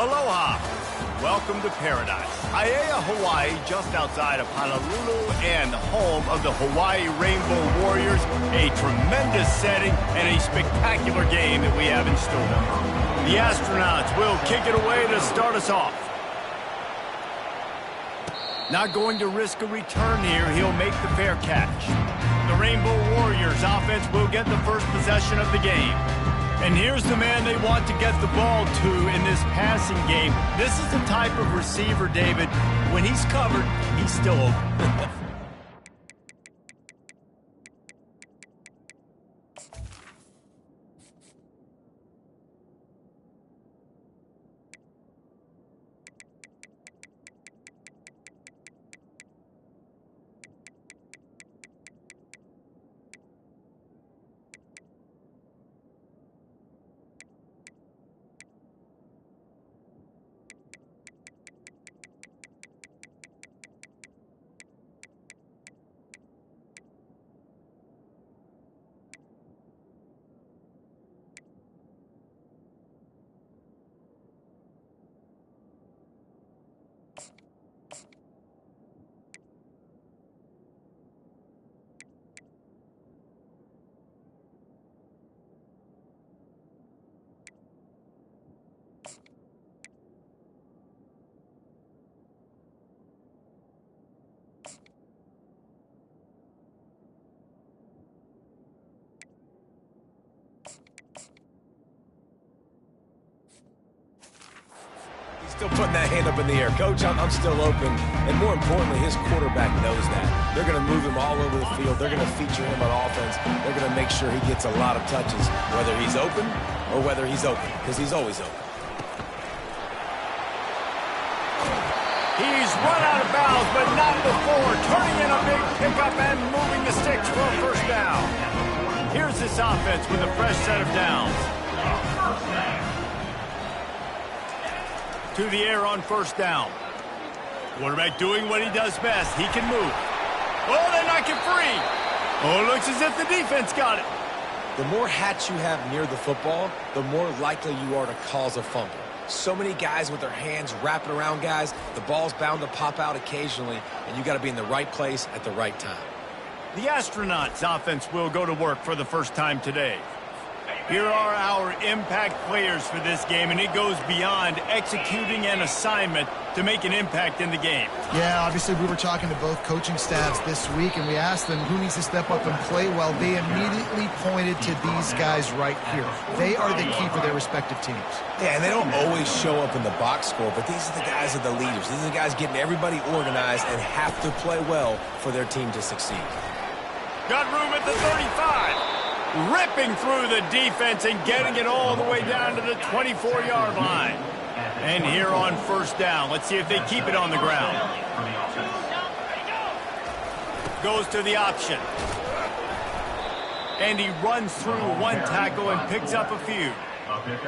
Aloha. Welcome to paradise. Ncaa, Hawaii, just outside of Honolulu and home of the Hawaii Rainbow Warriors. A tremendous setting and a spectacular game that we have in store. The astronauts will kick it away to start us off. Not going to risk a return here. He'll make the fair catch. The Rainbow Warriors offense will get the first possession of the game. And here's the man they want to get the ball to in this passing game. This is the type of receiver, David, when he's covered, he's still open. Still putting that hand up in the air. Coach, I'm still open. And more importantly, his quarterback knows that. They're going to move him all over the field. They're going to feature him on offense. They're going to make sure he gets a lot of touches, whether he's open or whether he's open, because he's always open. He's run out of bounds, but not before. Turning in a big pickup and moving the sticks for a first down. Here's this offense with a fresh set of downs. To the air on first down. Quarterback doing what he does best. He can move. Oh, they knock it free. Oh, it looks as if the defense got it. The more hats you have near the football, the more likely you are to cause a fumble. So many guys with their hands wrapping around guys, the ball's bound to pop out occasionally, and you got to be in the right place at the right time. The astronauts' offense will go to work for the first time today. Here are our impact players for this game, and it goes beyond executing an assignment to make an impact in the game. Yeah, obviously we were talking to both coaching staffs this week, and we asked them who needs to step up and play well. They immediately pointed to these guys right here. They are the key for their respective teams. Yeah, and they don't always show up in the box score, but these are the guys that are the leaders. These are the guys getting everybody organized and have to play well for their team to succeed. Got room at the 35. Ripping through the defense and getting it all the way down to the 24-yard line. And here on first down, let's see if they keep it on the ground. Goes to the option. And he runs through one tackle and picks up a few.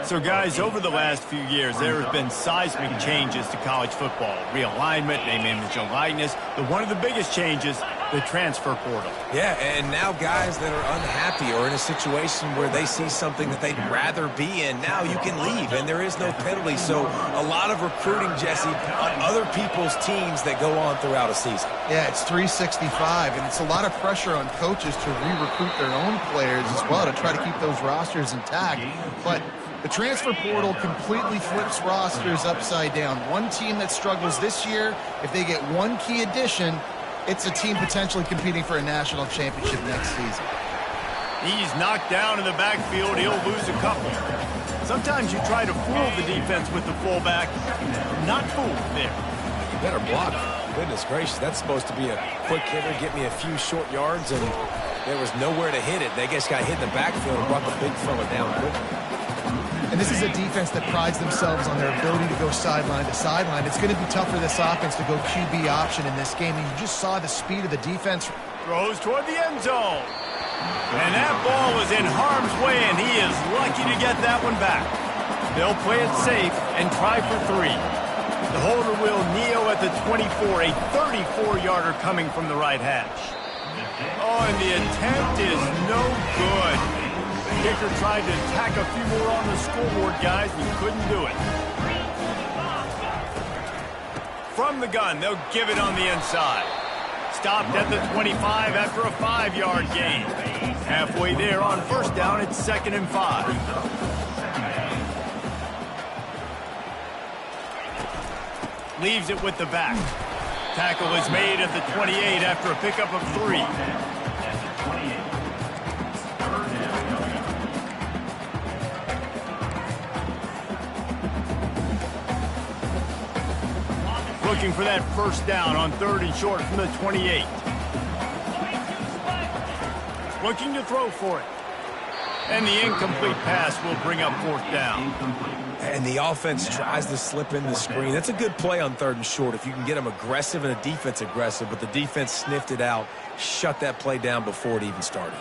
So, guys, over the last few years, there have been seismic changes to college football. Realignment, name, image, and likeness. But one of the biggest changes, the transfer portal. Yeah, and now guys that are unhappy or in a situation where they see something that they'd rather be in, now you can leave, and there is no penalty. So a lot of recruiting, Jesse, on other people's teams that go on throughout a season. Yeah, it's 365, and it's a lot of pressure on coaches to re-recruit their own players as well to try to keep those rosters intact. But the transfer portal completely flips rosters upside down. One team that struggles this year, if they get one key addition, it's a team potentially competing for a national championship next season. He's knocked down in the backfield. He'll lose a couple. Sometimes you try to fool the defense with the fullback. Not fooled there. You better block. Goodness gracious, that's supposed to be a quick hitter, get me a few short yards, and there was nowhere to hit it. They just got hit in the backfield and brought the big fella down quickly. And this is a defense that prides themselves on their ability to go sideline to sideline. It's going to be tough for this offense to go QB option in this game. And you just saw the speed of the defense. Throws toward the end zone. And that ball was in harm's way, and he is lucky to get that one back. They'll play it safe and try for 3. The holder will kneel at the 24, a 34-yarder coming from the right hash. Oh, and the attempt is no good. The kicker tried to tack a few more on the scoreboard, guys, and he couldn't do it. From the gun, they'll give it on the inside. Stopped at the 25 after a 5-yard gain. Halfway there on first down, it's 2nd and 5. Leaves it with the back. Tackle is made at the 28 after a pickup of 3. Looking for that first down on 3rd and short from the 28. Looking to throw for it. And the incomplete pass will bring up 4th down. And the offense tries to slip in the screen. That's a good play on 3rd and short if you can get them aggressive and a defense aggressive, but the defense sniffed it out, shut that play down before it even started.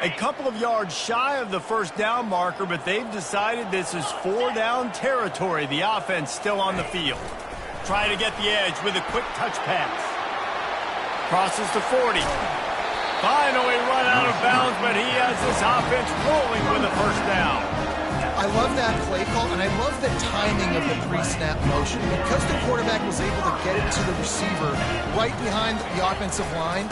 A couple of yards shy of the first down marker, but they've decided this is 4-down territory. The offense still on the field. Try to get the edge with a quick touch pass. Crosses to 40. Finally run out of bounds, but he has this offense rolling with a first down. I love that play call, and I love the timing of the pre-snap motion. Because the quarterback was able to get it to the receiver right behind the offensive line,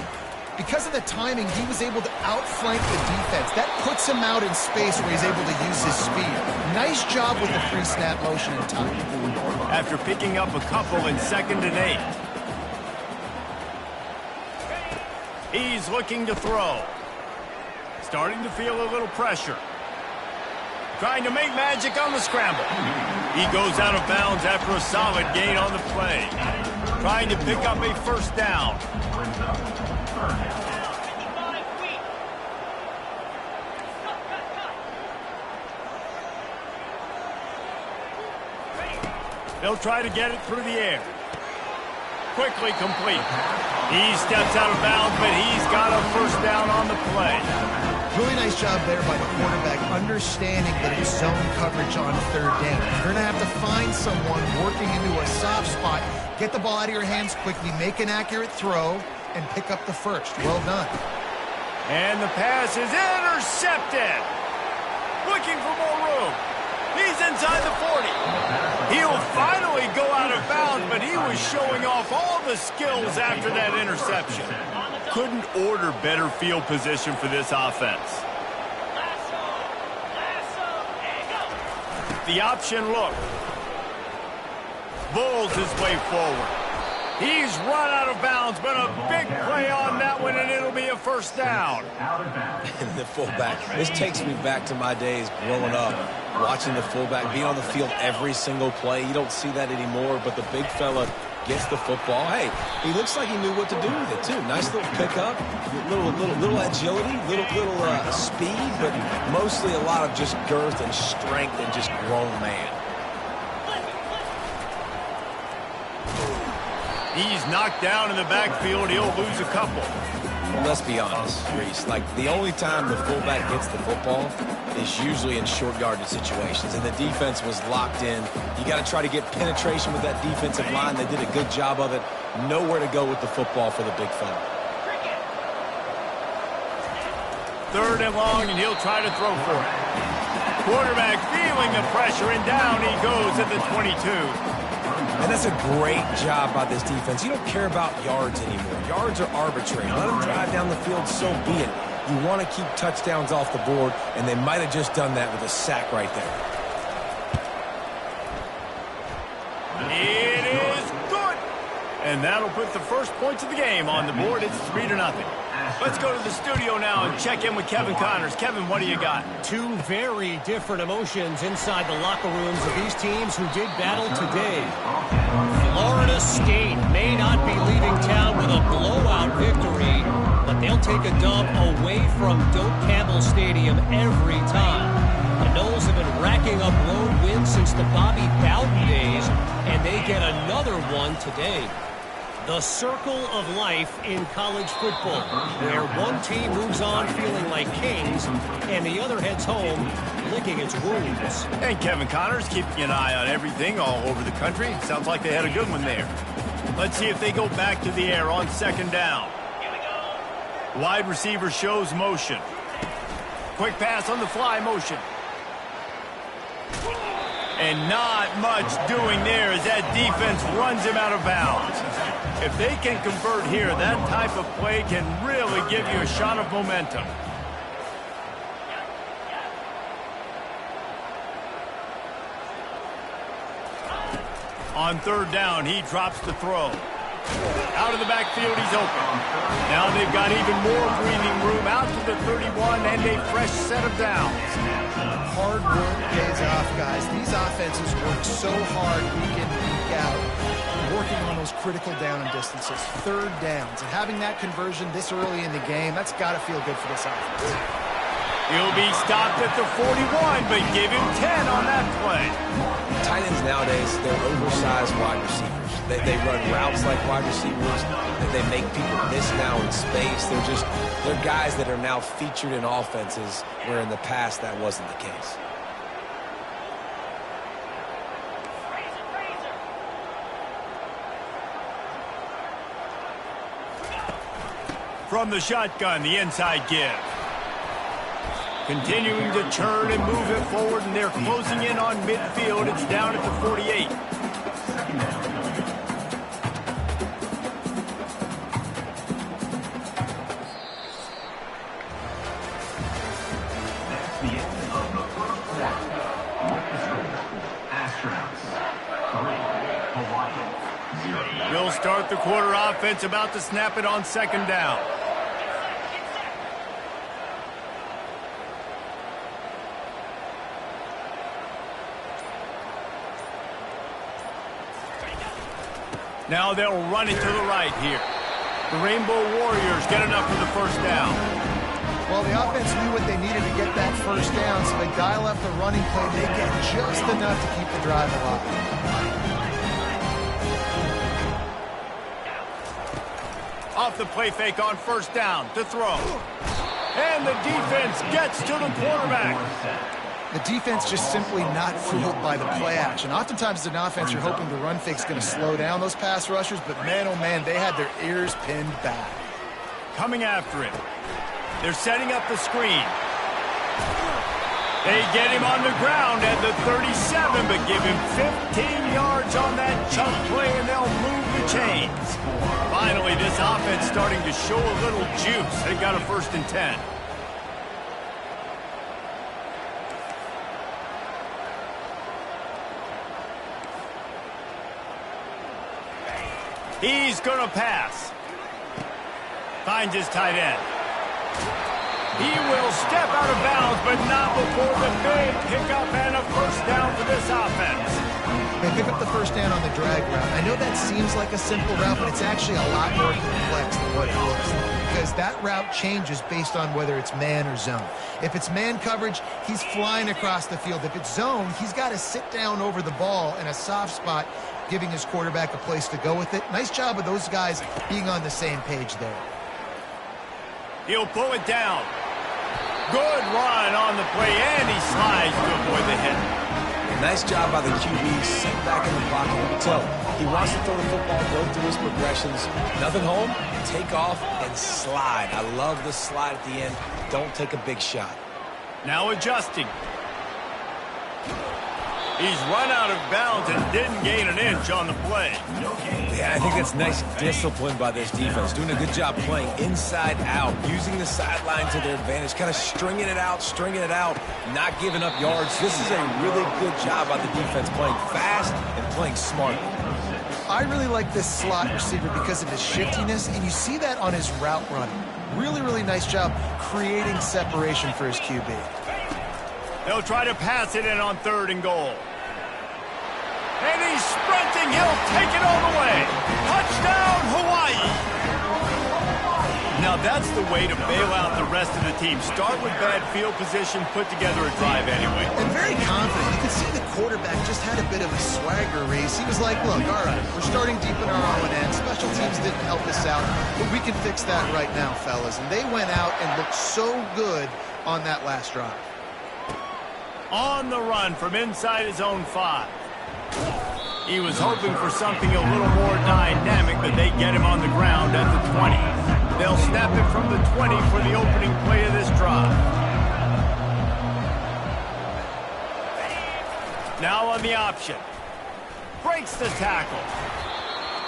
because of the timing, he was able to outflank the defense. That puts him out in space where he's able to use his speed. Nice job with the pre-snap motion and timing. After picking up a couple in 2nd and 8. He's looking to throw. Starting to feel a little pressure. Trying to make magic on the scramble. He goes out of bounds after a solid gain on the play. Trying to pick up a first down. They'll try to get it through the air. Quickly complete. He steps out of bounds, but he's got a first down on the play. Really nice job there by the quarterback, understanding that it's zone coverage on 3rd down. You're going to have to find someone working into a soft spot, get the ball out of your hands quickly, make an accurate throw, and pick up the first. Well done. And the pass is intercepted. Looking for more room. He's inside the 40. He'll finally go out of bounds, but he was showing off all the skills after that interception. Couldn't order better field position for this offense. The option look. Bowls his way forward. He's run out of bounds, but a big play on that one, and it'll be a first down. And the fullback. This takes me back to my days growing up, watching the fullback being on the field every single play. You don't see that anymore, but the big fella gets the football. Hey, he looks like he knew what to do with it, too. Nice little pickup, little agility, little speed, but mostly a lot of just girth and strength and just grown man. He's knocked down in the backfield. He'll lose a couple. Well, let's be honest, Reese. Like, the only time the fullback gets the football is usually in short yardage situations, and the defense was locked in. You got to try to get penetration with that defensive line. They did a good job of it. Nowhere to go with the football for the big fella. 3rd and long, and he'll try to throw for it. Quarterback feeling the pressure, and down he goes at the 22. And that's a great job by this defense. You don't care about yards anymore. Yards are arbitrary. Let them drive down the field, so be it. You want to keep touchdowns off the board, and they might have just done that with a sack right there. It is good. And that'll put the first points of the game on the board. It's 3-0. Let's go to the studio now and check in with Kevin Connors. Kevin, what do you got? Two very different emotions inside the locker rooms of these teams who did battle today. Florida State may not be leaving town with a blowout victory, but they'll take a dub away from Doak Campbell Stadium every time. The Noles have been racking up road wins since the Bobby Bowden days, and they get another one today. The circle of life in college football, where one team moves on feeling like kings and the other heads home licking its wounds. And Kevin Connors keeping an eye on everything all over the country. Sounds like they had a good one there. Let's see if they go back to the air on 2nd down. Wide receiver shows motion. Quick pass on the fly motion. And not much doing there as that defense runs him out of bounds. If they can convert here, that type of play can really give you a shot of momentum. On third down, he drops the throw. Out of the backfield, he's open. Now they've got even more breathing room out to the 31 and a fresh set of downs. Hard work pays off, guys. These offenses work so hard week in, week out, working on those critical down and distances, third downs. And having that conversion this early in the game, that's got to feel good for this offense. He'll be stopped at the 41, but give him 10 on that play. Tight ends nowadays, they're oversized wide receivers. They run routes like wide receivers. They make people miss now in space. They're guys that are now featured in offenses where in the past that wasn't the case. From the shotgun, the inside give. Continuing to turn and move it forward, and they're closing in on midfield. It's down at the 48. We'll start the quarter offense, about to snap it on second down. Now they'll run it to the right here. The Rainbow Warriors get enough for the first down. Well, the offense knew what they needed to get that first down, so they dial up the running play. They get just enough to keep the drive alive. Off the play fake on first down to throw. And the defense gets to the quarterback. The defense just simply not fooled by the play action. Oftentimes as an offense, you're hoping the run fake's going to slow down those pass rushers, but man, oh man, they had their ears pinned back. Coming after him. They're setting up the screen. They get him on the ground at the 37, but give him 15 yards on that chunk play, and they'll move the chains. Finally, this offense starting to show a little juice. They got a 1st and 10. He's going to pass. Finds his tight end. He will step out of bounds, but not before the big pickup and a first down for this offense. They pick up the first down on the drag route. I know that seems like a simple route, but it's actually a lot more complex than what it looks like, because that route changes based on whether it's man or zone. If it's man coverage, he's flying across the field. If it's zone, he's got to sit down over the ball in a soft spot, giving his quarterback a place to go with it. Nice job of those guys being on the same page there. He'll pull it down. Good run on the play, and he slides to avoid the hit. Nice job by the QB, sit back in the pocket. You can tell he wants to throw the football, go through his progressions. Nothing home, take off, and slide. I love the slide at the end. Don't take a big shot. Now adjusting. He's run out of bounds and didn't gain an inch on the play. Yeah, I think that's nice discipline by this defense. Doing a good job playing inside out, using the sideline to their advantage, kind of stringing it out, not giving up yards. This is a really good job by the defense, playing fast and playing smart. I really like this slot receiver because of his shiftiness, and you see that on his route running. Really, really nice job creating separation for his QB. They'll try to pass it in on 3rd and goal. And he's sprinting. He'll take it all the way. Touchdown, Hawaii. Now that's the way to bail out the rest of the team. Start with bad field position, put together a drive anyway. And very confident. You can see the quarterback just had a bit of a swagger race. He was like, look, all right, we're starting deep in our own end. Special teams didn't help us out, but we can fix that right now, fellas. And they went out and looked so good on that last drive. On the run from inside his own 5. He was hoping for something a little more dynamic, but they get him on the ground at the 20. They'll snap it from the 20 for the opening play of this drive. Now on the option. Breaks the tackle.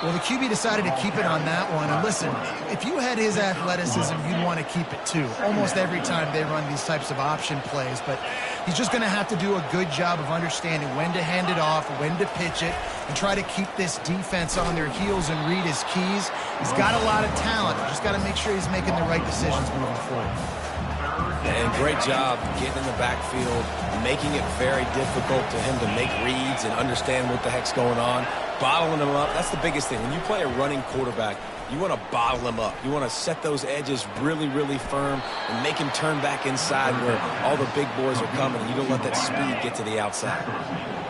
Well, the QB decided to keep it on that one. And listen, if you had his athleticism, you'd want to keep it too. Almost every time they run these types of option plays. But he's just going to have to do a good job of understanding when to hand it off, when to pitch it, and try to keep this defense on their heels and read his keys. He's got a lot of talent. Just got to make sure he's making the right decisions moving forward. And great job getting in the backfield, making it very difficult to him to make reads and understand what the heck's going on. Bottling him up, that's the biggest thing. When you play a running quarterback, you want to bottle him up. You want to set those edges really, really firm and make him turn back inside where all the big boys are coming, and you don't let that speed get to the outside.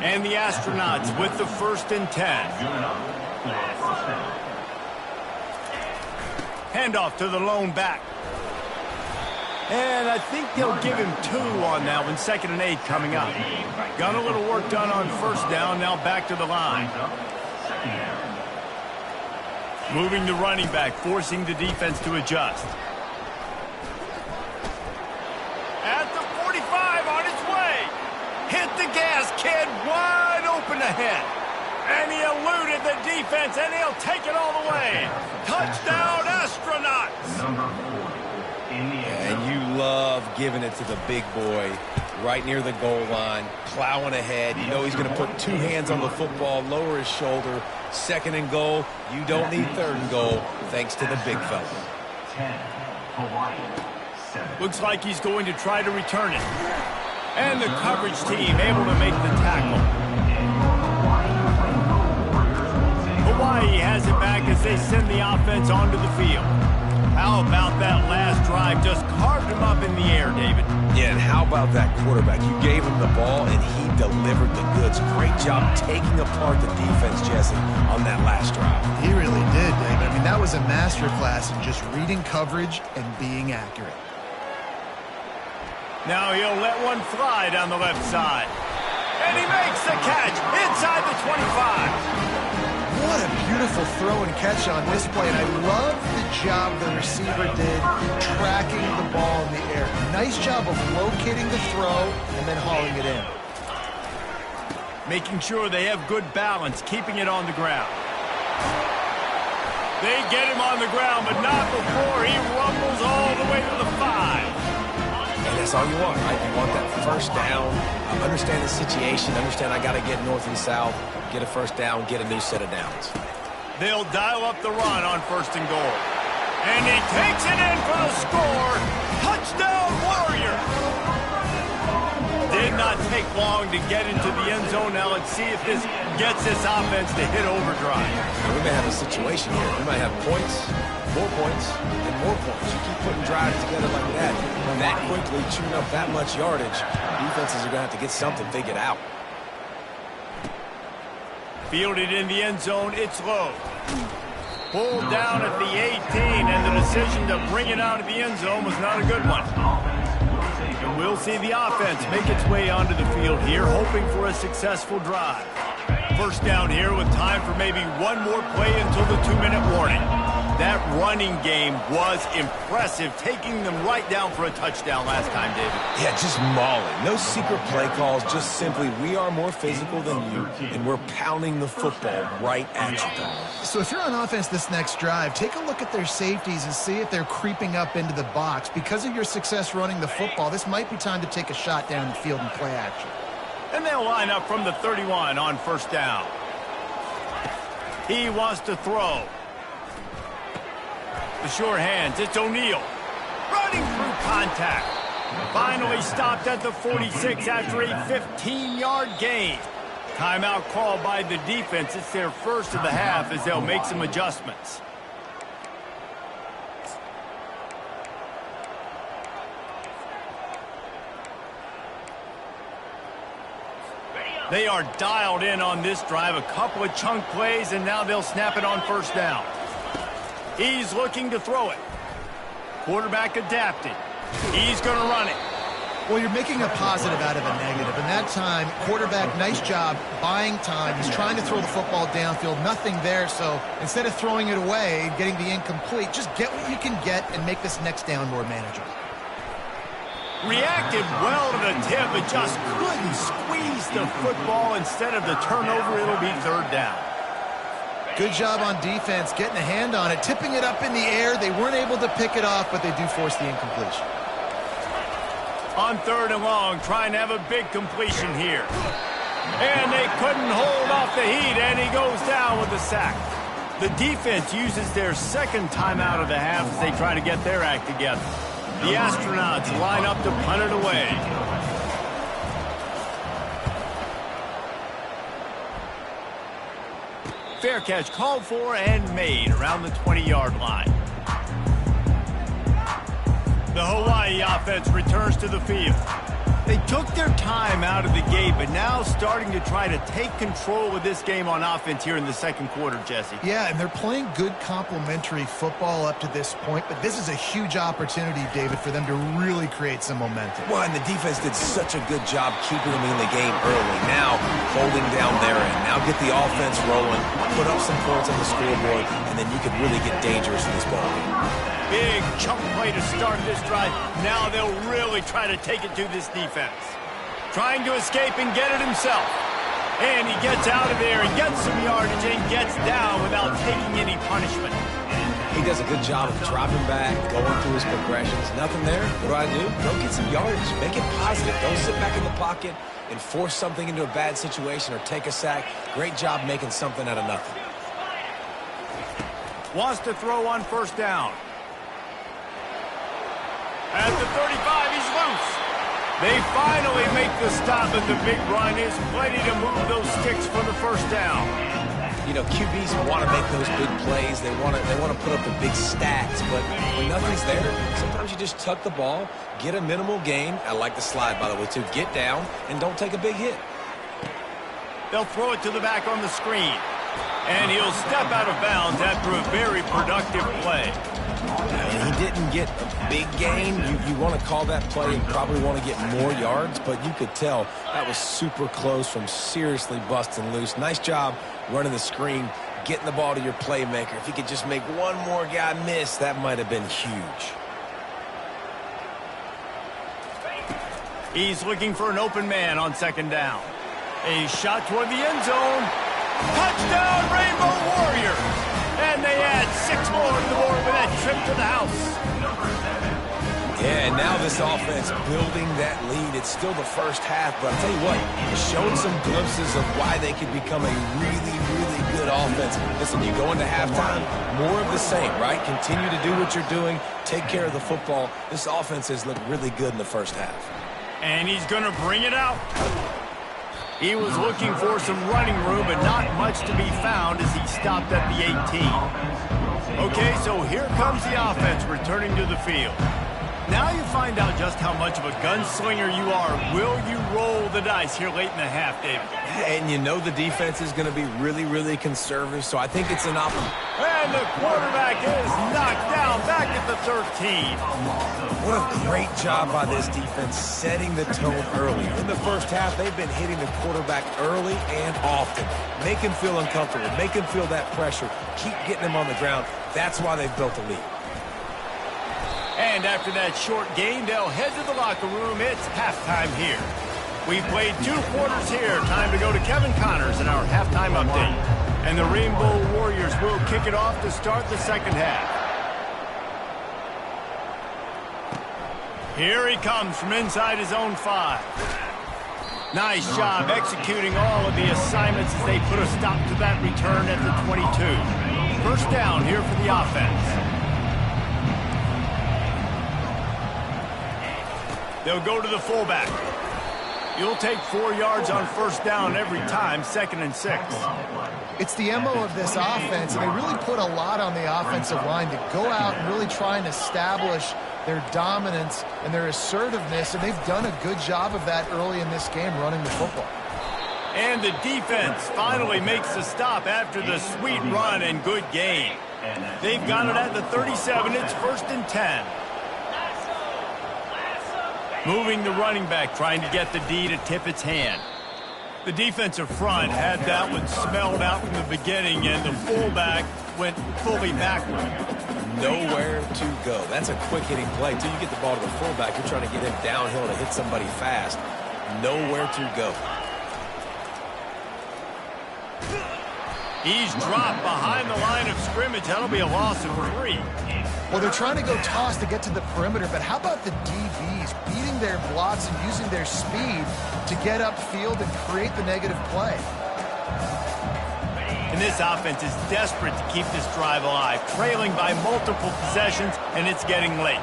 And the Astronauts with the 1st and 10. Handoff to the lone back. And I think they'll give him 2 on that one. 2nd and 8 coming up. Got a little work done on 1st down. Now back to the line. Moving the running back, forcing the defense to adjust. At the 45, on its way. Hit the gas, kid. Wide open ahead. And he eluded the defense, and he'll take it all the way. Touchdown, Astronauts. And you love giving it to the big boy right near the goal line, plowing ahead. You know he's going to put 2 hands on the football, lower his shoulder. 2nd and goal. You don't need 3rd and goal, thanks to the big fella. Looks like he's going to try to return it. And the coverage team able to make the tackle. Hawaii has it back as they send the offense onto the field. How about that last drive? Just carved him up in the air, David. Yeah, and how about that quarterback? You gave him the ball, and he delivered the goods. Great job taking apart the defense, Jesse, on that last drive. He really did, David. I mean, that was a masterclass in just reading coverage and being accurate. Now he'll let one fly down the left side. And he makes the catch inside the 25. What a beautiful throw and catch on this play, and I love the job the receiver did tracking the ball in the air. Nice job of locating the throw and then hauling it in. Making sure they have good balance, keeping it on the ground. They get him on the ground, but not before he rumbles all the way to the 5. And that's all you want, right? You want that 1st down. Understand the situation. Understand I got to get north and south, get a 1st down, get a new set of downs. They'll dial up the run on 1st and goal. And he takes it in for the score. Touchdown, Warrior! Did not take long to get into the end zone. Now let's see if this gets this offense to hit overdrive. Now, we may have a situation here. We might have points, more points, and more points. You keep putting drives together like that quickly, chewing up that much yardage, defenses are going to have to get something figured out. Fielded in the end zone, it's low. Pulled down at the 18, and the decision to bring it out of the end zone was not a good one. And we'll see the offense make its way onto the field here, hoping for a successful drive. 1st down here with time for maybe one more play until the 2-minute warning. That running game was impressive, taking them right down for a touchdown last time, David. Yeah, just mauling. No secret play calls, just simply we are more physical than you, and we're pounding the football right at you. So if you're on offense this next drive, take a look at their safeties and see if they're creeping up into the box. Because of your success running the football, this might be time to take a shot down the field and play action. And they'll line up from the 31 on 1st down. He wants to throw. The sure hands, it's O'Neal. Running through contact. Finally stopped at the 46 after a 15-yard gain. Timeout called by the defense. It's their 1st of the half as they'll make some adjustments. They are dialed in on this drive. A couple of chunk plays, and now they'll snap it on 1st down. He's looking to throw it. Quarterback adapting. He's going to run it. Well, you're making a positive out of a negative. And that time, quarterback, nice job, buying time. He's trying to throw the football downfield. Nothing there, so instead of throwing it away, getting the incomplete, just get what you can get and make this next down more manageable. Reacted well to the tip, but just couldn't squeeze the football. Instead of the turnover, it'll be third down. Good job on defense, getting a hand on it, tipping it up in the air. They weren't able to pick it off, but they do force the incompletion. On third and long, trying to have a big completion here. And they couldn't hold off the heat, and he goes down with a sack. The defense uses their second timeout of the half as they try to get their act together. The Astronauts line up to punt it away. Fair catch called for and made around the 20-yard line. The Hawaii offense returns to the field. They took their time out of the gate, but now starting to try to take control of this game on offense here in the second quarter, Jesse. Yeah, and they're playing good complementary football up to this point, but this is a huge opportunity, David, for them to really create some momentum. Well, and the defense did such a good job keeping them in the game early. Now, holding down their end. Now get the offense rolling, put up some points on the scoreboard, and then you can really get dangerous in this ball game. Big chunk play to start this drive. Now they'll really try to take it to this defense. Trying to escape and get it himself. And he gets out of there and gets some yardage and gets down without taking any punishment. He does a good job of dropping back, going through his progressions. Nothing there. What do? Go get some yardage. Make it positive. Don't sit back in the pocket and force something into a bad situation or take a sack. Great job making something out of nothing. Wants to throw on first down. At the 35, he's loose. They finally make the stop, but the big run is plenty to move those sticks for the first down. You know, QBs want to make those big plays. They want to put up the big stats, but when nothing's there, sometimes you just tuck the ball, get a minimal gain. I like the slide, by the way, too. Get down and don't take a big hit. They'll throw it to the back on the screen. And he'll step out of bounds after a very productive play. And he didn't get a big gain. You want to call that play and probably want to get more yards, but you could tell that was super close from seriously busting loose. Nice job running the screen, getting the ball to your playmaker. If he could just make one more guy miss, that might have been huge. He's looking for an open man on second down. A shot toward the end zone. Touchdown, Rainbow Warriors! And they add 6 more to the board with that trip to the house. Yeah, and now this offense building that lead. It's still the first half, but I'll tell you what, showing some glimpses of why they could become a really, really good offense. Listen, you go into halftime, more of the same, right? Continue to do what you're doing, take care of the football. This offense has looked really good in the first half. And he's going to bring it out. He was looking for some running room, but not much to be found as he stopped at the 18. Okay, so here comes the offense returning to the field. Now you find out just how much of a gunslinger you are. Will you roll the dice here late in the half, David? And you know the defense is going to be really, really conservative, so I think it's an option. And the quarterback is knocked down back at the 13. What a great job by this defense setting the tone early. In the first half, they've been hitting the quarterback early and often. Make him feel uncomfortable. Make him feel that pressure. Keep getting him on the ground. That's why they've built a lead. And after that short game, they'll head to the locker room. It's halftime here. We've played 2 quarters here. Time to go to Kevin Connors in our halftime update. And the Rainbow Warriors will kick it off to start the second half. Here he comes from inside his own 5. Nice job executing all of the assignments as they put a stop to that return at the 22. First down here for the offense. They'll go to the fullback. You'll take 4 yards on first down every time, 2nd and 6. It's the MO of this offense, and they really put a lot on the offensive line to go out and really try and establish their dominance and their assertiveness, and they've done a good job of that early in this game, running the football. And the defense finally makes the stop after the sweet run and good game. They've got it at the 37. It's 1st and 10. Moving the running back, trying to get the D to tip its hand. The defensive front had that one smelled out from the beginning, and the fullback went fully backward. nowhere to go. That's a quick-hitting play. Until you get the ball to the fullback, you're trying to get him downhill to hit somebody fast. Nowhere to go. He's dropped behind the line of scrimmage. That'll be a loss of 3. Well, they're trying to go toss to get to the perimeter, but how about the DBs beating their blocks and using their speed to get upfield and create the negative play? And this offense is desperate to keep this drive alive, trailing by multiple possessions, and it's getting late.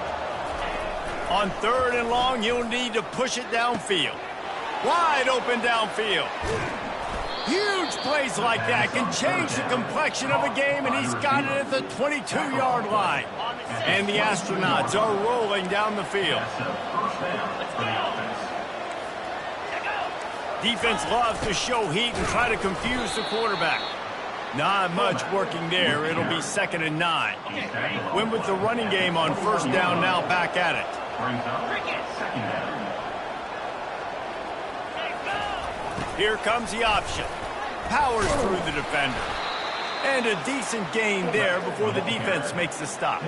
On 3rd and long, you'll need to push it downfield. Wide open downfield. Huge plays like that can change the complexion of a game, and he's got it at the 22-yard line. And the Astronauts are rolling down the field. Defense loves to show heat and try to confuse the quarterback. Not much working there. It'll be 2nd and 9. Win with the running game on 1st down, now back at it. Here comes the option. Powers through the defender. And a decent gain there before the defense makes the stop.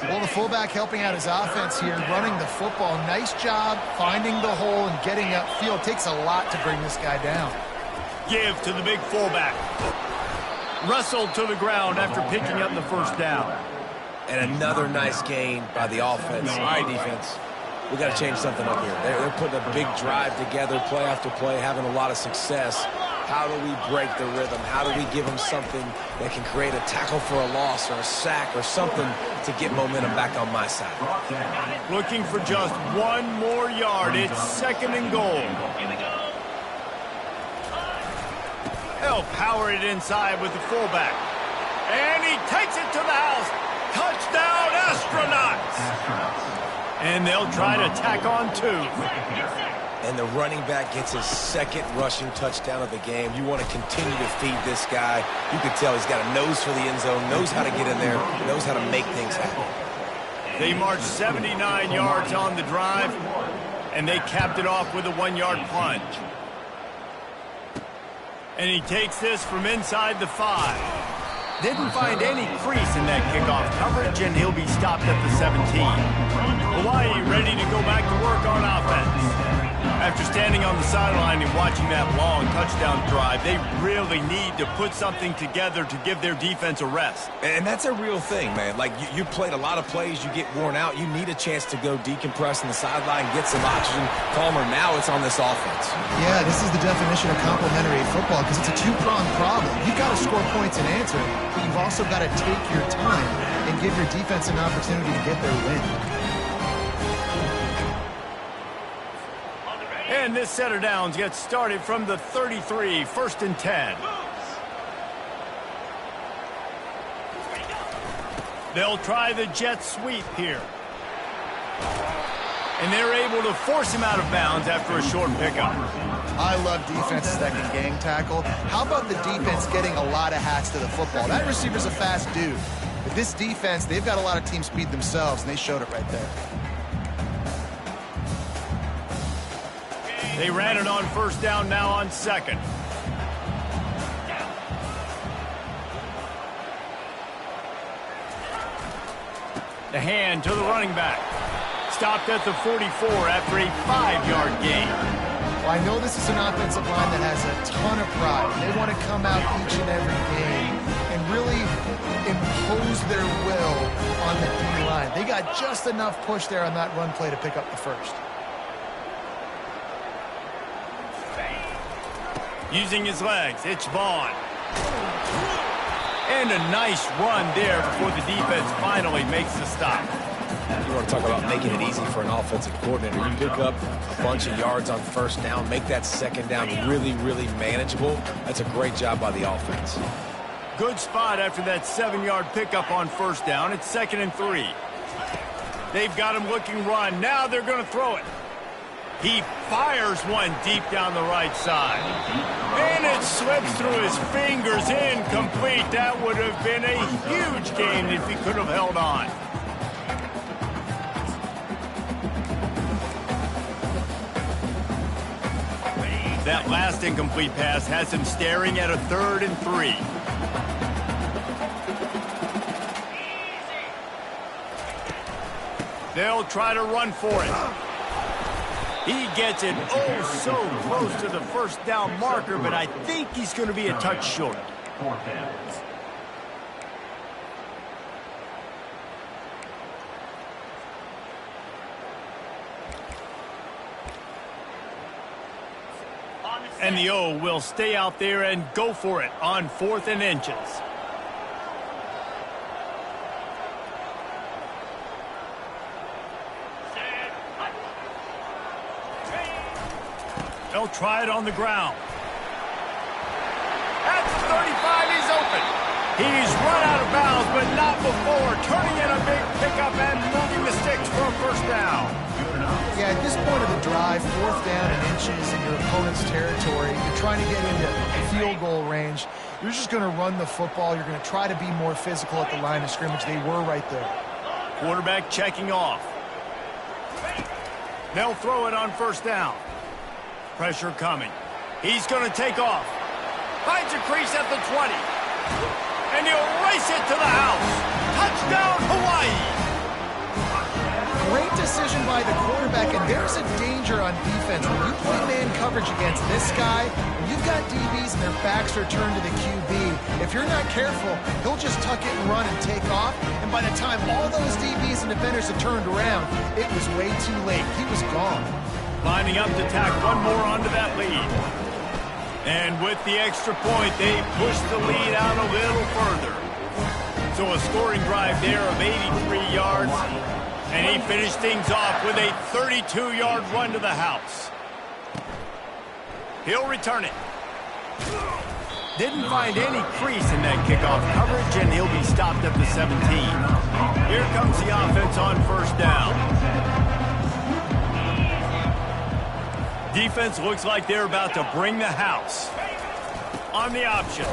Well, the fullback helping out his offense here, running the football. Nice job finding the hole and getting upfield. Takes a lot to bring this guy down. Give to the big fullback. Wrestled to the ground after picking up the 1st down. And another nice gain by the offense. All right, defense. We got to change something up here. They're putting a big drive together, play after play, having a lot of success. How do we break the rhythm? How do we give them something that can create a tackle for a loss or a sack or something to get momentum back on my side? Looking for just 1 more yard. It's 2nd and goal. They'll power it inside with the fullback. And he takes it to the house. Touchdown, Astronauts! And they'll try to tack on 2. And the running back gets his 2nd rushing touchdown of the game. You want to continue to feed this guy. You can tell he's got a nose for the end zone, knows how to get in there, knows how to make things happen. They marched 79 yards on the drive, and they capped it off with a 1-yard plunge. And he takes this from inside the 5. Didn't find any crease in that kickoff coverage, and he'll be stopped at the 17. Hawaii ready to go back to work on offense. After standing on the sideline and watching that long touchdown drive, they really need to put something together to give their defense a rest. And that's a real thing, man. Like, you played a lot of plays, you get worn out, you need a chance to go decompress on the sideline, get some oxygen, calmer. Now it's on this offense. Yeah, this is the definition of complementary football because it's a 2-pronged problem. You've got to score points and answer, but you've also got to take your time and give your defense an opportunity to get their win. And this set of downs gets started from the 33, 1st and 10. They'll try the jet sweep here. And they're able to force him out of bounds after a short pickup. I love defenses that can gang tackle. How about the defense getting a lot of hats to the football? That receiver's a fast dude. But this defense, they've got a lot of team speed themselves, and they showed it right there. They ran it on 1st down, now on 2nd. The hand to the running back. Stopped at the 44 after a 5-yard gain. Well, I know this is an offensive line that has a ton of pride. They want to come out each and every game and really impose their will on the D-line. They got just enough push there on that run play to pick up the 1st. Using his legs, it's Vaughn. And a nice run there before the defense finally makes the stop. You want to talk about making it easy for an offensive coordinator. You pick up a bunch of yards on 1st down, make that 2nd down really, really manageable. That's a great job by the offense. Good spot after that 7-yard pickup on 1st down. It's 2nd and 3. They've got him looking run. Now they're going to throw it. He fires one deep down the right side. And it slips through his fingers, incomplete. That would have been a huge gain if he could have held on. That last incomplete pass has him staring at a 3rd and 3. They'll try to run for it. He gets it oh so close to the first down marker, but I think he's going to be a touch short. And the O will stay out there and go for it on 4th and inches. They'll try it on the ground. At the 35, he's open. He's run out of bounds, but not before turning in a big pickup and moving the sticks for a first down. Yeah, at this point of the drive, 4th down and inches in your opponent's territory, you're trying to get into field goal range. You're just going to run the football. You're going to try to be more physical at the line of scrimmage. They were right there. Quarterback checking off. They'll throw it on first down. Pressure coming. He's going to take off. Finds a crease at the 20. And he'll race it to the house. Touchdown, Hawaii. Great decision by the quarterback, and there's a danger on defense. When you play man coverage against this guy, when you've got DBs and their backs are turned to the QB, if you're not careful, he'll just tuck it and run and take off, and by the time all those DBs and defenders have turned around, it was way too late. He was gone. Lining up to tack one more onto that lead. And with the extra point, they push the lead out a little further. So a scoring drive there of 83 yards. And he finished things off with a 32-yard run to the house. He'll return it. Didn't find any crease in that kickoff coverage, and he'll be stopped at the 17. Here comes the offense on first down. Defense looks like they're about to bring the house. On the option.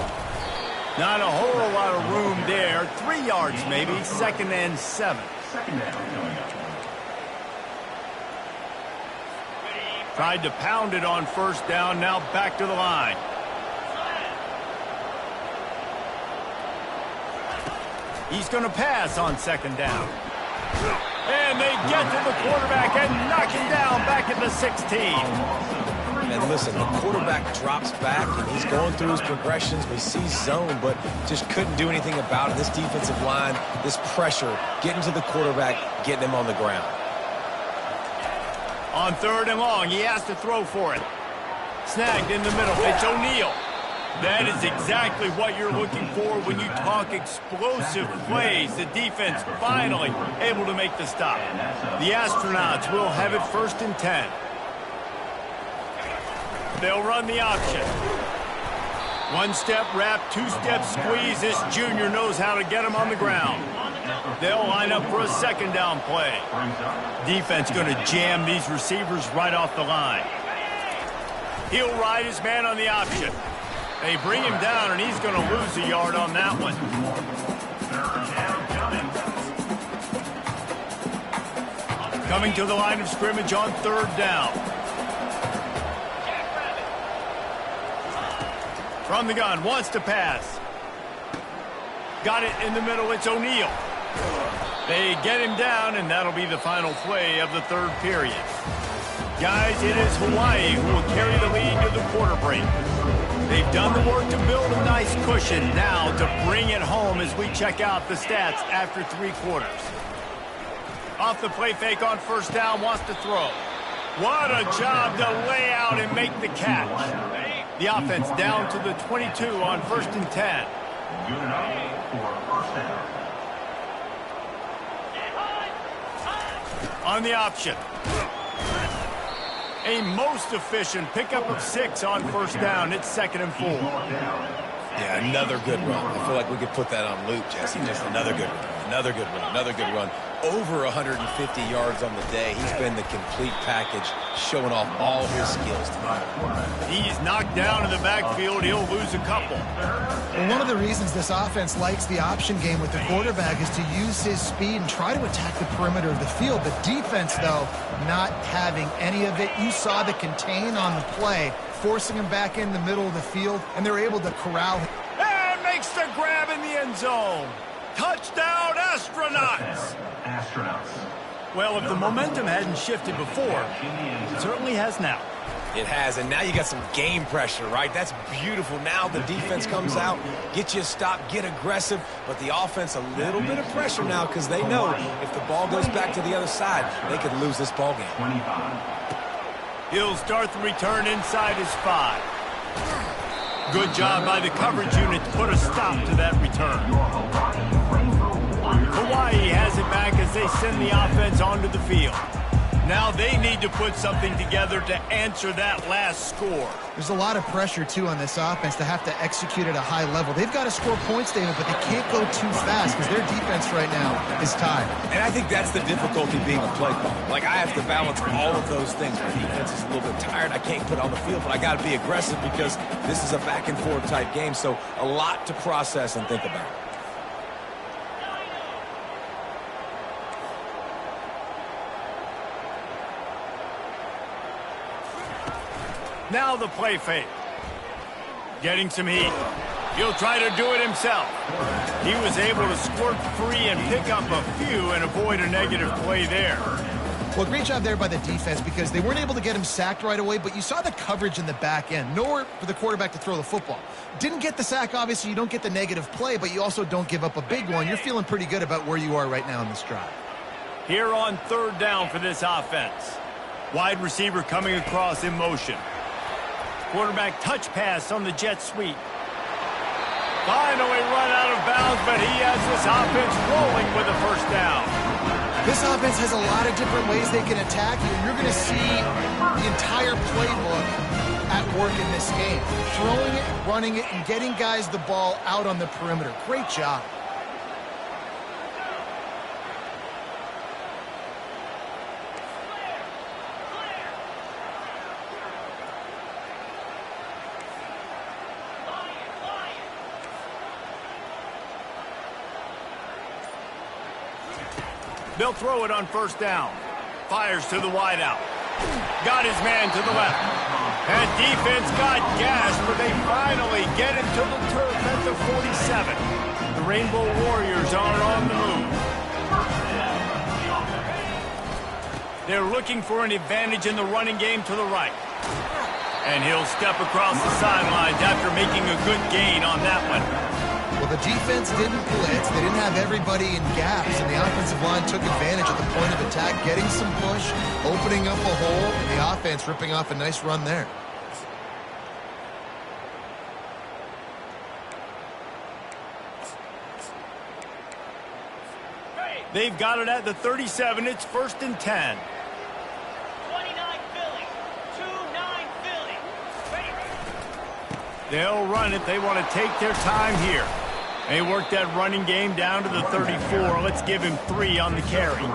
Not a whole lot of room there. 3 yards maybe, 2nd and 7. Tried to pound it on first down, now back to the line. He's going to pass on 2nd down. And they get to the quarterback and knock him down back at the 16. And listen, the quarterback drops back, and he's going through his progressions. We see zone, but just couldn't do anything about it. This defensive line, this pressure, getting to the quarterback, getting him on the ground. On 3rd and long, he has to throw for it. Snagged in the middle. It's O'Neal. That is exactly what you're looking for when you talk explosive plays. The defense finally able to make the stop. The Astronauts will have it 1st and 10. They'll run the option. 1-step wrap, 2-step squeeze. This junior knows how to get him on the ground. They'll line up for a 2nd down play. Defense going to jam these receivers right off the line. He'll ride his man on the option. They bring him down, and he's going to lose a yard on that one. Coming to the line of scrimmage on 3rd down. From the gun, wants to pass. Got it in the middle, it's O'Neal. They get him down, and that'll be the final play of the 3rd period. Guys, it is Hawaii who will carry the lead to the quarter break. They've done the work to build a nice cushion. Now to bring it home as we check out the stats after 3 quarters. Off the play fake on first down, wants to throw. What a job to lay out and make the catch. The offense down to the 22 on 1st and 10. On the option. A most efficient pickup of 6 on first down. It's 2nd and 4. Yeah, another good run. I feel like we could put that on loop, Jesse. Just another good run, another good run, another good run. Over 150 yards on the day. He's been the complete package, showing off all his skills tonight. He's knocked down in the backfield. He'll lose a couple. Well, one of the reasons this offense likes the option game with the quarterback is to use his speed and try to attack the perimeter of the field. The defense, though, not having any of it. You saw the contain on the play, forcing him back in the middle of the field, and they're able to corral him. And makes the grab in the end zone. Touchdown, Astronauts! Well, if the momentum hadn't shifted before, it certainly has now. It has, and now you got some game pressure, right? That's beautiful. Now the defense comes out, get you a stop, get aggressive, but the offense a little bit of pressure now because they know if the ball goes back to the other side, they could lose this ball game. He'll start the return inside his 5. Good job by the coverage unit to put a stop to that return. Hawaii has it back as they send the offense onto the field. Now they need to put something together to answer that last score. There's a lot of pressure, too, on this offense to have to execute at a high level. They've got to score points, David, but they can't go too fast because their defense right now is tired. And I think that's the difficulty being a play caller. Like, I have to balance all of those things. My defense is a little bit tired. I can't put on the field, but I got to be aggressive because this is a back-and-forth type game, so a lot to process and think about. Now the play fake. Getting some heat. He'll try to do it himself. He was able to squirt free and pick up a few and avoid a negative play there. Well, great job there by the defense because they weren't able to get him sacked right away, but you saw the coverage in the back end. Nowhere for the quarterback to throw the football. Didn't get the sack, obviously. You don't get the negative play, but you also don't give up a big one. You're feeling pretty good about where you are right now in this drive. Here on 3rd down for this offense. Wide receiver coming across in motion. Quarterback touch pass on the jet sweep. Finally run out of bounds, but he has this offense rolling with a 1st down. This offense has a lot of different ways they can attack you, and you're going to see the entire playbook at work in this game. Throwing it, running it, and getting guys the ball out on the perimeter. Great job. They'll throw it on 1st down. Fires to the wideout. Got his man to the left. And defense got gas, but they finally get him to the turf at the 47. The Rainbow Warriors are on the move. They're looking for an advantage in the running game to the right. And he'll step across the sidelines after making a good gain on that one. Well, the defense didn't blitz. They didn't have everybody in gaps, and the offensive line took advantage at the point of attack, getting some push, opening up a hole, and the offense ripping off a nice run there. They've got it at the 37. It's 1st and 10. 29 Philly. 2-9 Philly. They'll run it. They want to take their time here. They work that running game down to the 34. Let's give him 3 on the carry.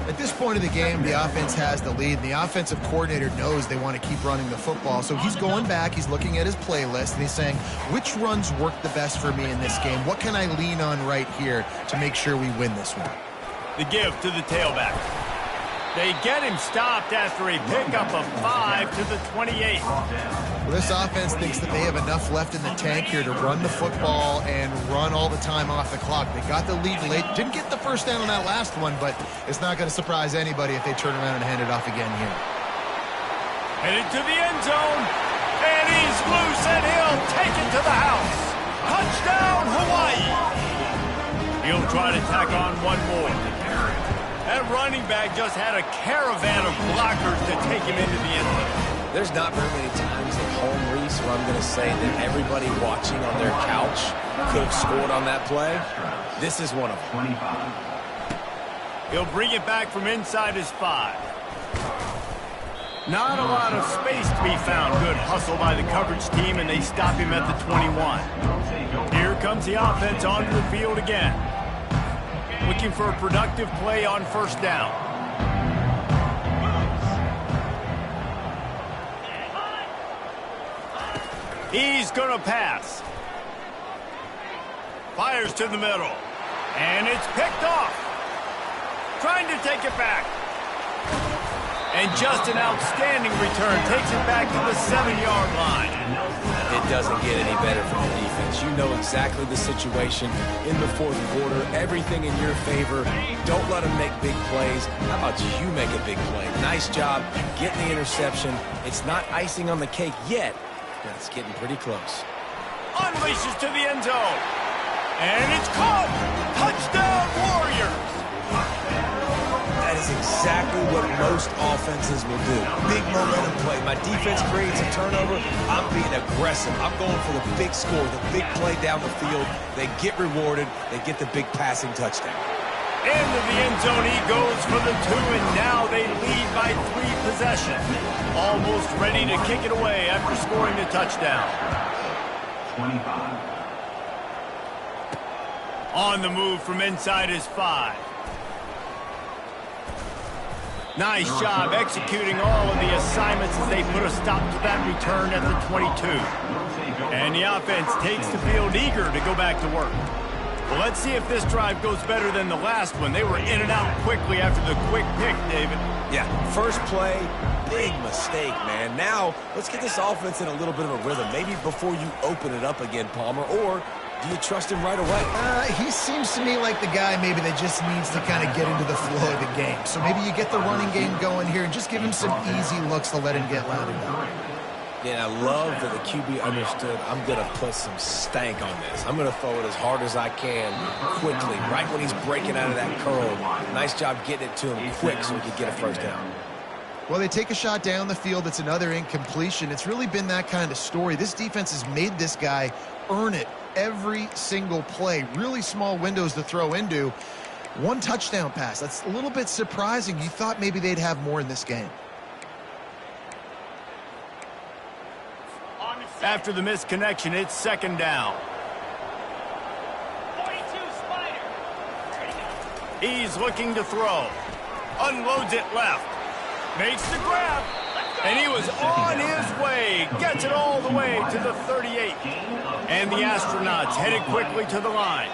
At this point of the game, the offense has the lead, and the offensive coordinator knows they want to keep running the football. So he's going back, he's looking at his playlist, and he's saying, which runs work the best for me in this game? What can I lean on right here to make sure we win this one? The give to the tailback. They get him stopped after a pickup of 5 to the 28. Well, this offense thinks that they have enough left in the tank here to run the football and run all the time off the clock. They got the lead late. Didn't get the 1st down on that last one, but it's not going to surprise anybody if they turn around and hand it off again here. Headed to the end zone. And he's loose, and he'll take it to the house. Touchdown, Hawaii. He'll try to tack on one more. That running back just had a caravan of blockers to take him into the end zone. There's not very many times at home, Reese, where I'm going to say that everybody watching on their couch could have scored on that play. This is one of them. He'll bring it back from inside his 5. Not a lot of space to be found. Good hustle by the coverage team, and they stop him at the 21. Here comes the offense onto the field again. Looking for a productive play on 1st down. He's going to pass. Fires to the middle. And it's picked off. Trying to take it back. And just an outstanding return. Takes it back to the 7-yard line. It doesn't get any better from the defense. You know exactly the situation in the fourth quarter. Everything in your favor. Don't let them make big plays. How about you make a big play? Nice job getting the interception. It's not icing on the cake yet, but it's getting pretty close. Unleashes to the end zone. And it's caught. Touchdown, Warriors. That is exactly what most offenses will do. Big momentum play. My defense creates a turnover. I'm being aggressive. I'm going for the big score, the big play down the field. They get rewarded. They get the big passing touchdown. Into the end zone he goes for the 2, and now they lead by 3 possessions. Almost ready to kick it away after scoring the touchdown. 25. On the move from inside his 5. Nice job executing all of the assignments as they put a stop to that return at the 22. And the offense takes the field eager to go back to work. Well, let's see if this drive goes better than the last one. They were in and out quickly after the quick pick, David. Yeah, first play, big mistake, man. Now, let's get this offense in a little bit of a rhythm. Maybe before you open it up again, Palmer, or do you trust him right away? He seems to me like the guy maybe that just needs to kind of get into the flow of the game. So maybe you get the running game going here and just give him some easy looks to let him get rounded up. Yeah, I love that the QB understood I'm going to put some stank on this. I'm going to throw it as hard as I can quickly, right when he's breaking out of that curl. Nice job getting it to him quick so he could get a first down. Well, they take a shot down the field. It's another incompletion. It's really been that kind of story. This defense has made this guy earn it every single play. Really small windows to throw into. 1 touchdown pass. That's a little bit surprising. You thought maybe they'd have more in this game. After the misconnection, it's 2nd down. 42 Spider. He's looking to throw. Unloads it left. Makes the grab. And he was on his way. Gets it all the way to the 38. And the Astronauts headed quickly to the line.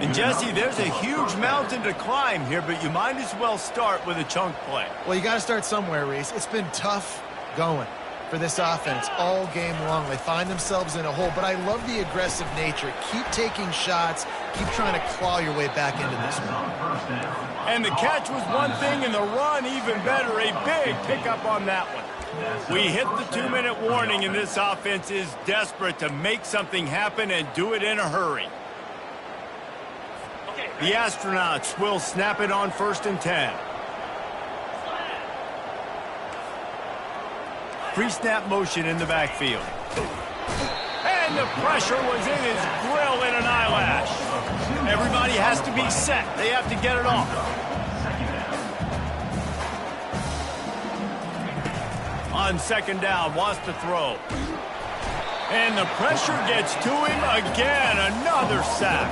And Jesse, there's a huge mountain to climb here, but you might as well start with a chunk play. Well, you got to start somewhere, Reese. It's been tough going for this offense all game long. They find themselves in a hole, but I love the aggressive nature. Keep taking shots. Keep trying to claw your way back into this one. And the catch was one thing, and the run even better. A big pickup on that one. We hit the 2-minute warning, and this offense is desperate to make something happen and do it in a hurry. The Astronauts will snap it on 1st and 10. Pre-snap motion in the backfield. And the pressure was in his grill in an eyelash. Everybody has to be set. They have to get it off. On 2nd down, wants to throw. And the pressure gets to him again. Another sack.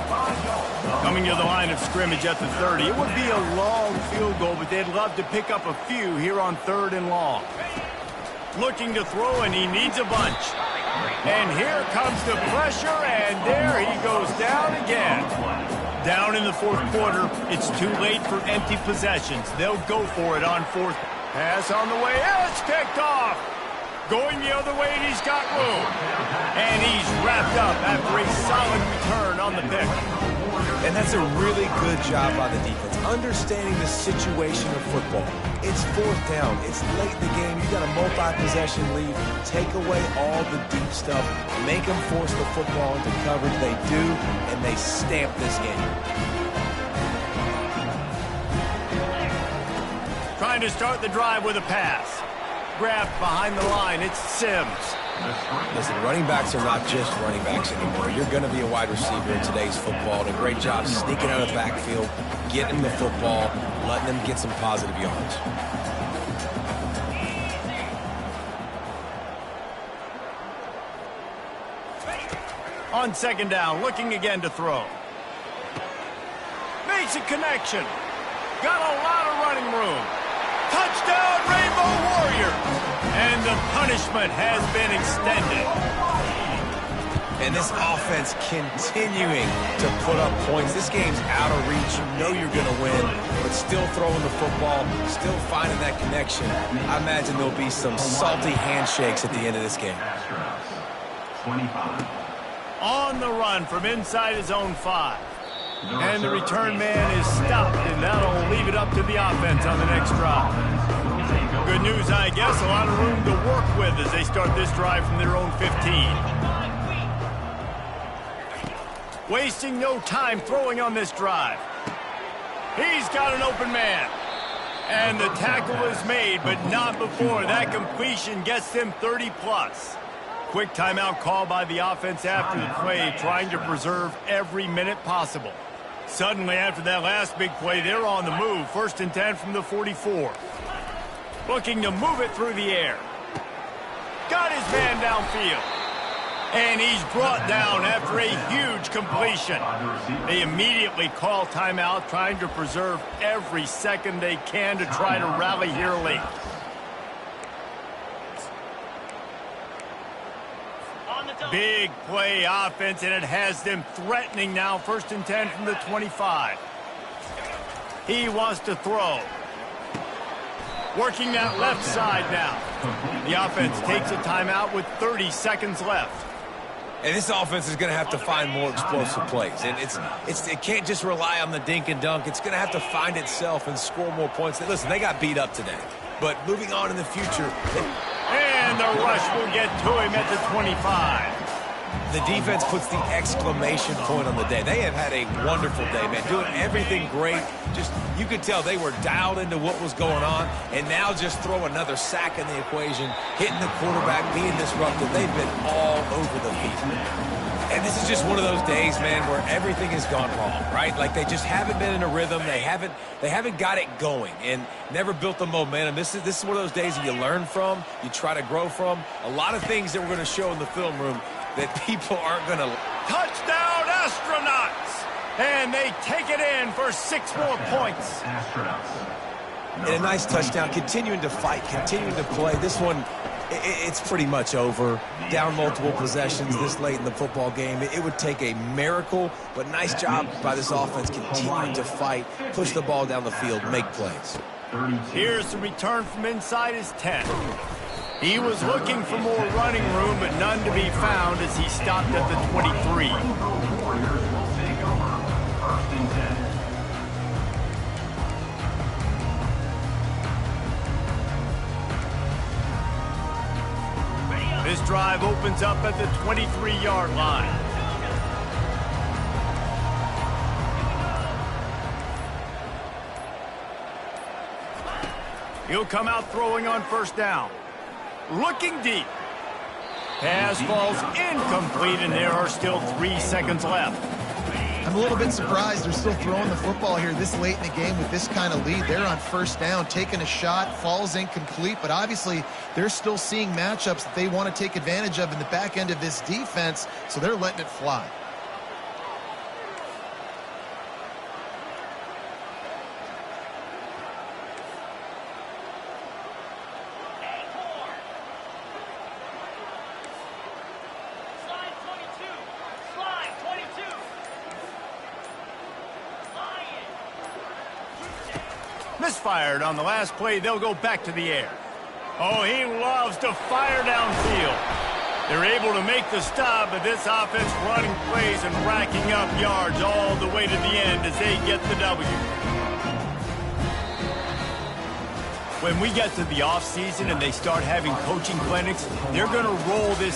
Coming to the line of scrimmage at the 30. It would be a long field goal, but they'd love to pick up a few here on 3rd and long. Looking to throw, and he needs a bunch. And here comes the pressure, and there he goes down again. Down in the 4th quarter, it's too late for empty possessions. They'll go for it on 4th. Pass on the way, it's kicked off. Going the other way, and he's got room. And he's wrapped up after a solid return on the pick. And that's a really good job by the defense, understanding the situation of football. It's 4th down. It's late in the game. You got a multi-possession lead. Take away all the deep stuff. Make them force the football into coverage. They do, and they stamp this game. Trying to start the drive with a pass. Grabbed behind the line. It's Sims. Listen, running backs are not just running backs anymore. You're going to be a wide receiver in today's football. And a great job sneaking out of the backfield, getting the football, letting them get some positive yards. On 2nd down, looking again to throw. Makes a connection. Got a lot of running room. Touchdown, Rainbow Warriors! And the punishment has been extended. And this offense continuing to put up points. This game's out of reach. You know you're going to win, but still throwing the football, still finding that connection. I imagine there'll be some salty handshakes at the end of this game. On the run from inside his own 5. And the return man is stopped, and that'll leave it up to the offense on the next drive. Good news, I guess, a lot of room to work with as they start this drive from their own 15. Wasting no time throwing on this drive. He's got an open man. And the tackle is made, but not before that completion gets them 30+. Quick timeout call by the offense after the play, trying to preserve every minute possible. Suddenly, after that last big play, they're on the move. 1st and 10 from the 44. Looking to move it through the air. Got his man downfield. And he's brought down after a huge completion. They immediately call timeout, trying to preserve every second they can to try to rally here late. Big play offense, and it has them threatening now. 1st and 10 from the 25. He wants to throw. Working that left side now. The offense takes a timeout with 30 seconds left. And this offense is going to have to find more explosive plays. And it can't just rely on the dink and dunk. It's going to have to find itself and score more points. Listen, they got beat up today. But moving on in the future. And the rush will get to him at the 25. The defense puts the exclamation point on the day. They have had a wonderful day, man. Doing everything great. Just, you could tell they were dialed into what was going on. And now just throw another sack in the equation, hitting the quarterback, being disruptive. They've been all over the field. And this is just one of those days, man, where everything has gone wrong, right? Like they just haven't been in a rhythm. They haven't got it going and never built the momentum. This is one of those days that you learn from, you try to grow from. A lot of things that we're going to show in the film room that people aren't going to. Touchdown, Astronauts! And they take it in for 6 more points. And a nice touchdown, continuing to fight, continuing to play. This one, it's pretty much over. Down multiple possessions this late in the football game. It would take a miracle, but nice job by this offense continuing to fight, push the ball down the field, make plays. Here's the return from inside his 10. He was looking for more running room, but none to be found as he stopped at the 23. This drive opens up at the 23-yard line. He'll come out throwing on 1st down. Looking deep. Pass falls incomplete, and there are still 3 seconds left. I'm a little bit surprised they're still throwing the football here this late in the game with this kind of lead. They're on 1st down, taking a shot, falls incomplete, but obviously they're still seeing matchups that they want to take advantage of in the back end of this defense, so they're letting it fly. Misfired on the last play. They'll go back to the air. Oh, he loves to fire downfield. They're able to make the stop, but this offense running plays and racking up yards all the way to the end as they get the W. When we get to the offseason and they start having coaching clinics, they're going to roll this